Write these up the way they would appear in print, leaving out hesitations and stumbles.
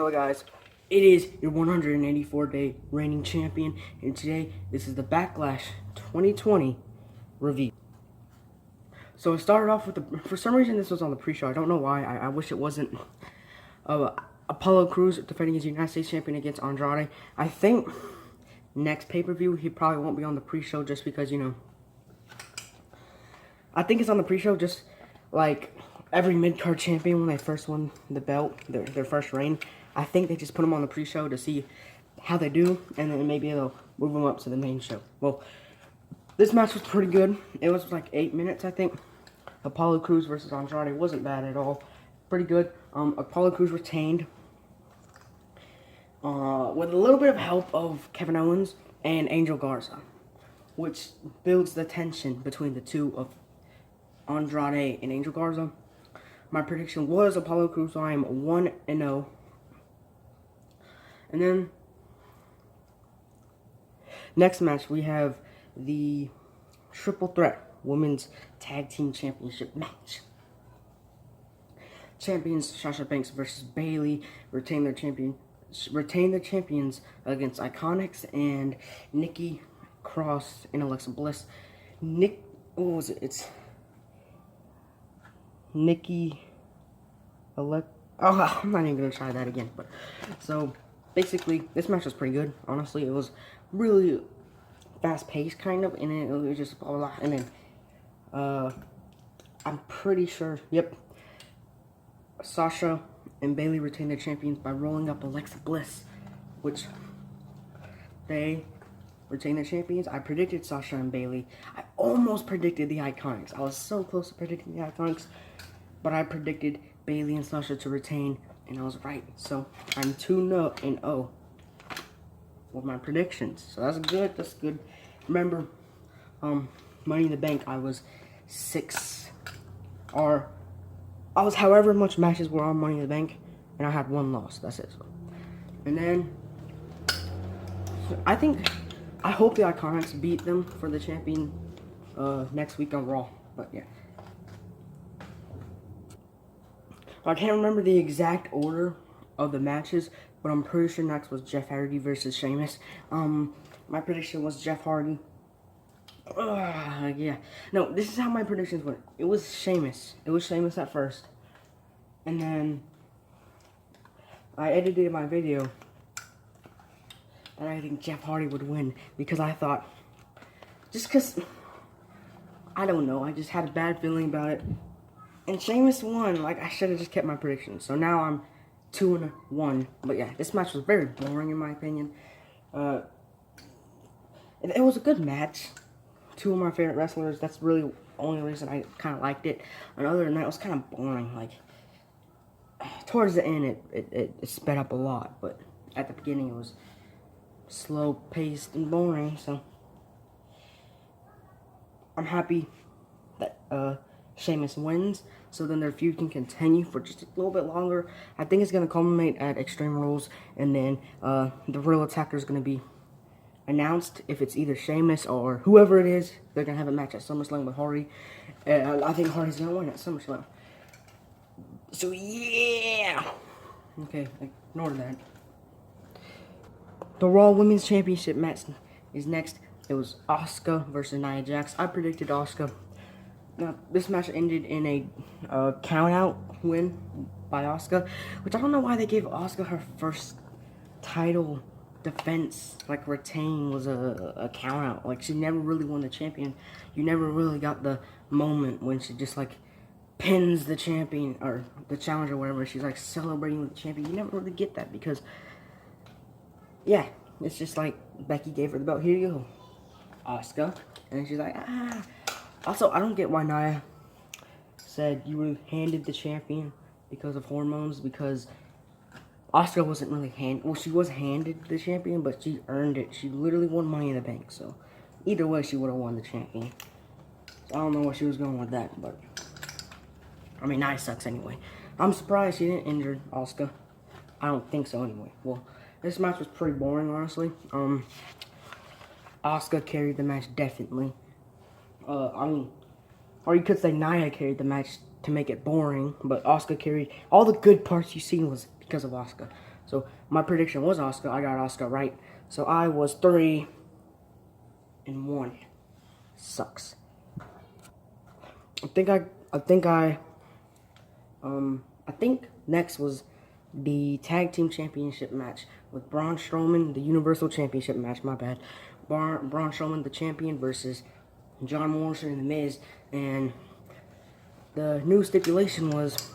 Hello guys, it is your 184-day reigning champion, and today this is the Backlash 2020 review. So it started off with for some reason this was on the pre-show. I don't know why. I wish it wasn't. Apollo Crews defending his United States champion against Andrade. I think next pay-per-view he probably won't be on the pre-show just because, you know, I think it's on the pre-show just like every mid-card champion when they first won the belt, their first reign. I think they just put them on the pre-show to see how they do, and then maybe they'll move them up to the main show. Well, this match was pretty good. It was like 8 minutes, I think. Apollo Crews versus Andrade wasn't bad at all. Pretty good. Apollo Crews retained with a little bit of help of Kevin Owens and Angel Garza, which builds the tension between the two of Andrade and Angel Garza. My prediction was Apollo Crews, so I am 1-0. And then, next match, we have the Triple Threat Women's Tag Team Championship match. Champions Sasha Banks versus Bayley retain their champions against Iconics and Nikki Cross and Alexa Bliss. What was it? It's Nikki Oh, I'm not even gonna try that again. But so basically, this match was pretty good. Honestly, it was really fast-paced, kind of, and it was just blah blah blah. And then I'm pretty sure, yep, Sasha and Bayley retained their champions by rolling up Alexa Bliss, which they retained their champions. I predicted Sasha and Bayley. I almost predicted the Iconics. I was so close to predicting the Iconics, but I predicted Bayley and Sasha to retain, and I was right. So I'm 2-0 with my predictions. So that's good. That's good. Remember, Money in the Bank, I was however much matches were on Money in the Bank, and I had one loss. That's it. So. And then I hope the Iconics beat them for the champion next week on Raw. But yeah. I can't remember the exact order of the matches, but I'm pretty sure next was Jeff Hardy versus Sheamus. My prediction was Jeff Hardy. Yeah. No, this is how my predictions went. It was Sheamus. It was Sheamus at first. And then I edited my video, and I think Jeff Hardy would win because I thought, just because, I don't know, I just had a bad feeling about it. And Sheamus won. Like, I should have just kept my predictions. So now I'm 2-1. But yeah, this match was very boring in my opinion. It was a good match. Two of my favorite wrestlers. That's really the only reason I kind of liked it. And other than that, it was kind of boring. Like, towards the end, it sped up a lot. But at the beginning, it was slow-paced and boring. So I'm happy that Sheamus wins, so then their feud can continue for just a little bit longer. I think it's going to culminate at Extreme Rules, and then the real attacker is going to be announced. If it's either Sheamus or whoever it is, they're going to have a match at SummerSlam with Hardy. I think Hardy's going to win at SummerSlam. So yeah! Okay, ignore that. The Raw Women's Championship match is next. It was Asuka versus Nia Jax. I predicted Asuka. Now, this match ended in a count-out win by Asuka, which I don't know why they gave Asuka her first title defense, like retain, was a count-out. Like, she never really won the champion. You never really got the moment when she just, like, pins the champion, or the challenger, or whatever. She's, like, celebrating with the champion. You never really get that because, yeah, it's just like Becky gave her the belt. Here you go, Asuka. And she's like, ah. Also, I don't get why Nia said you were handed the champion because of hormones, because Asuka wasn't really she was handed the champion, but she earned it. She literally won Money in the Bank, so either way, she would have won the champion. So I don't know where she was going with that, but I mean, Nia sucks anyway. I'm surprised she didn't injure Asuka. I don't think so anyway. Well, this match was pretty boring, honestly. Asuka carried the match definitely. I mean, or you could say Nia carried the match to make it boring, but Asuka carried all the good parts you seen was because of Asuka. So my prediction was Asuka. I got Asuka right. So I was 3-1. Sucks. I think next was the tag team championship match with Braun Strowman, the Universal Championship match. My bad. Braun Strowman, the champion, versus John Morrison and The Miz, and the new stipulation was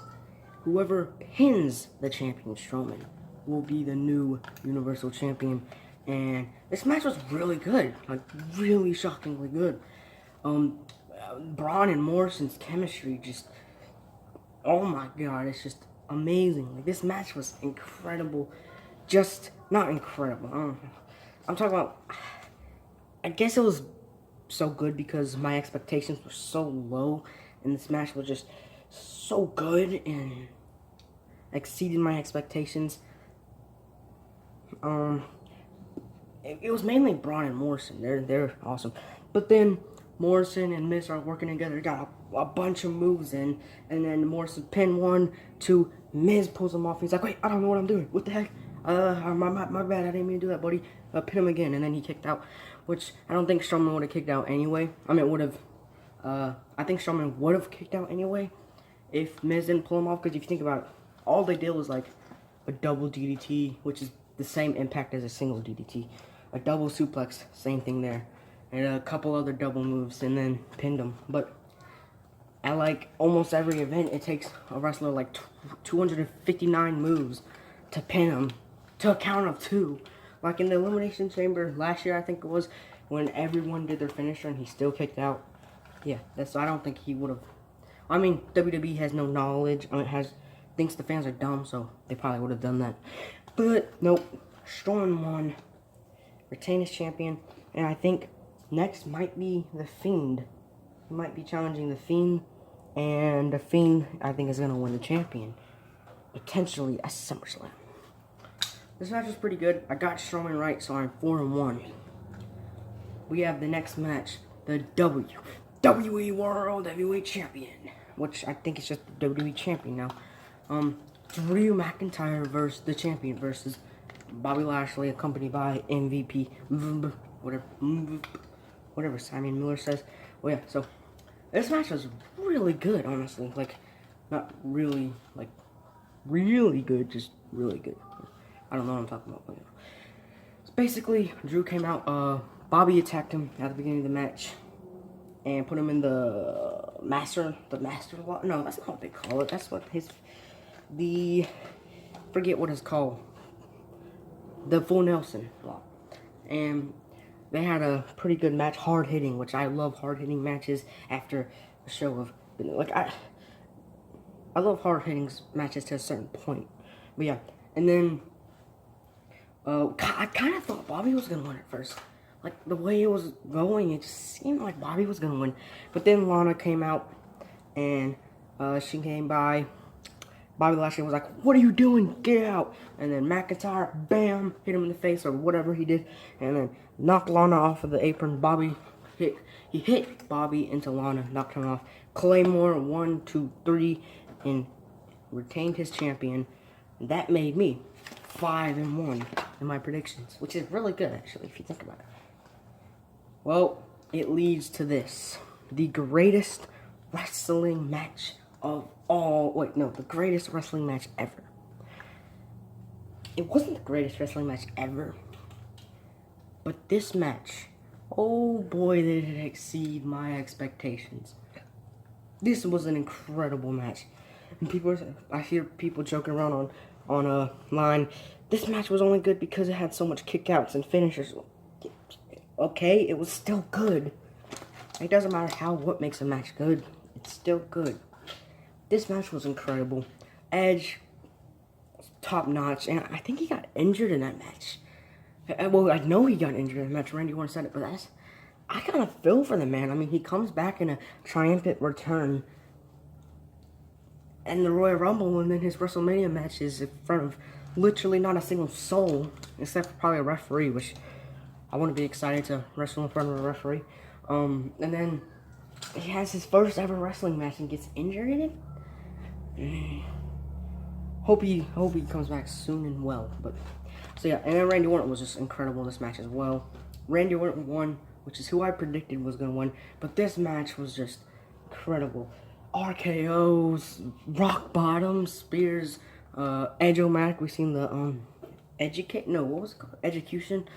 whoever pins the champion Strowman will be the new Universal Champion. And this match was really good, like really shockingly good. Braun and Morrison's chemistry just, oh my god, it's just amazing. Like, this match was incredible. Just not incredible. I'm talking about, I guess it was so good because my expectations were so low, and this match was just so good and exceeded my expectations. It was mainly Braun and Morrison. They're awesome, but then Morrison and Miz are working together. Got a bunch of moves in, and then Morrison pin 1, 2. Miz pulls him off. He's like, "Wait, I don't know what I'm doing. What the heck? My bad. I didn't mean to do that, buddy." Pin him again, and then he kicked out, which I don't think Strowman would have kicked out anyway. I mean, would have. I think Strowman would have kicked out anyway if Miz didn't pull him off. Because if you think about it, all they did was like a double DDT, which is the same impact as a single DDT. A double suplex, same thing there. And a couple other double moves, and then pinned him. But at like almost every event, it takes a wrestler like 259 moves to pin him to a count of 2. Like in the Elimination Chamber last year, I think it was, when everyone did their finisher and he still kicked out. Yeah, I don't think he would have. I mean, WWE has no knowledge. I mean, thinks the fans are dumb, so they probably would have done that. But nope, Strowman won, retained as champion, and I think next might be The Fiend. He might be challenging The Fiend, and The Fiend, I think, is going to win the champion, potentially at SummerSlam. This match was pretty good. I got Strowman right, so I'm 4-1. We have the next match, the WWE World Heavyweight Champion, which I think is just the WWE Champion now. Drew McIntyre versus the champion versus Bobby Lashley, accompanied by MVP, whatever Simon Miller says. Well, yeah, so this match was really good, honestly. Like, not really, like, really good, just really good. I don't know what I'm talking about, but, you know. So basically, Drew came out, Bobby attacked him at the beginning of the match and put him in the master lock. No, that's not what they call it. That's what forget what it's called. The full Nelson lock. And they had a pretty good match, hard hitting, which I love hard hitting matches after a show of, like, I love hard hitting matches to a certain point. But yeah, and then I kind of thought Bobby was gonna win at first. Like, the way it was going, it just seemed like Bobby was gonna win. But then Lana came out, and she came by. Bobby Lashley was like, "What are you doing? Get out!" And then McIntyre, bam, hit him in the face or whatever he did, and then knocked Lana off of the apron. He hit Bobby into Lana, knocked him off. Claymore 1, 2, 3, and retained his champion. That made me 5-1 in my predictions, which is really good actually if you think about it. Well, it leads to this: the greatest wrestling match of all. Wait, no, the greatest wrestling match ever. It wasn't the greatest wrestling match ever, but this match, oh boy, did it exceed my expectations. This was an incredible match, and I hear people joking around on a line. This match was only good because it had so much kickouts and finishers. Okay, it was still good. It doesn't matter what makes a match good. It's still good. This match was incredible. Edge was top notch, and I think he got injured in that match. Well, I know he got injured in the match. Randy Orton said it, but I kind of feel for the man. I mean, he comes back in a triumphant return, and the Royal Rumble, and then his WrestleMania match is in front of literally not a single soul, except for probably a referee, which I wouldn't be excited to wrestle in front of a referee. And then he has his first ever wrestling match and gets injured in it. hope he comes back soon and well. But so yeah, and then Randy Orton was just incredible in this match as well. Randy Orton won, which is who I predicted was gonna win. But this match was just incredible. RKO's, rock bottom, spears, Edge-O-Matic. We seen the what was it called? Execution.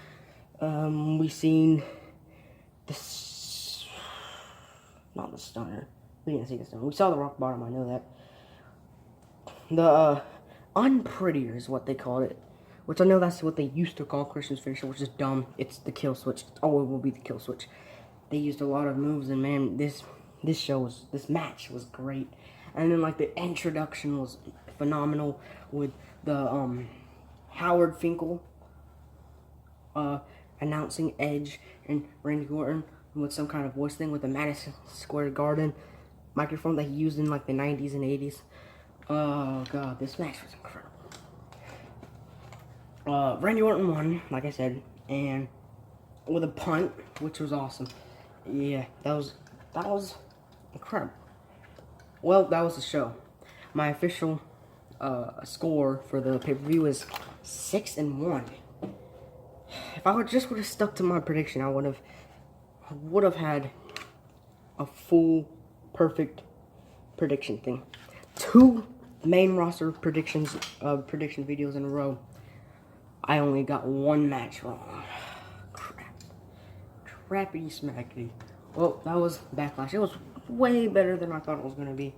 We seen this, not the stunner. We didn't see the stunner. We saw the rock bottom. I know that. The unprettier is what they called it, which I know that's what they used to call Christian's finisher, which is dumb. It's the kill switch. It always will be the kill switch. They used a lot of moves, and man, this match was great. And then like the introduction was phenomenal with the Howard Finkel announcing Edge and Randy Orton with some kind of voice thing with the Madison Square Garden microphone that he used in like the 90s and 80s. Oh god, this match was incredible. Randy Orton won, like I said, and with a punt, which was awesome. Yeah, that was incredible. Well, that was the show. My official score for the pay-per-view is 6-1. If I would have stuck to my prediction, I would have had a full perfect prediction thing. 2 main roster prediction videos in a row. I only got 1 match wrong. Crappy smackety. Well, that was Backlash. It was way better than I thought it was gonna be.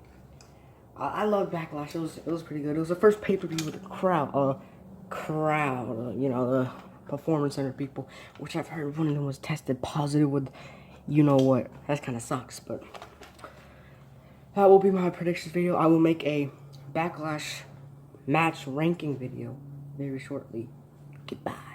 I loved Backlash. It was pretty good. It was the first pay-per-view with a crowd. You know, the Performance Center people, which I've heard one of them was tested positive with, you know what. That kind of sucks, but that will be my predictions video. I will make a Backlash match ranking video very shortly. Goodbye.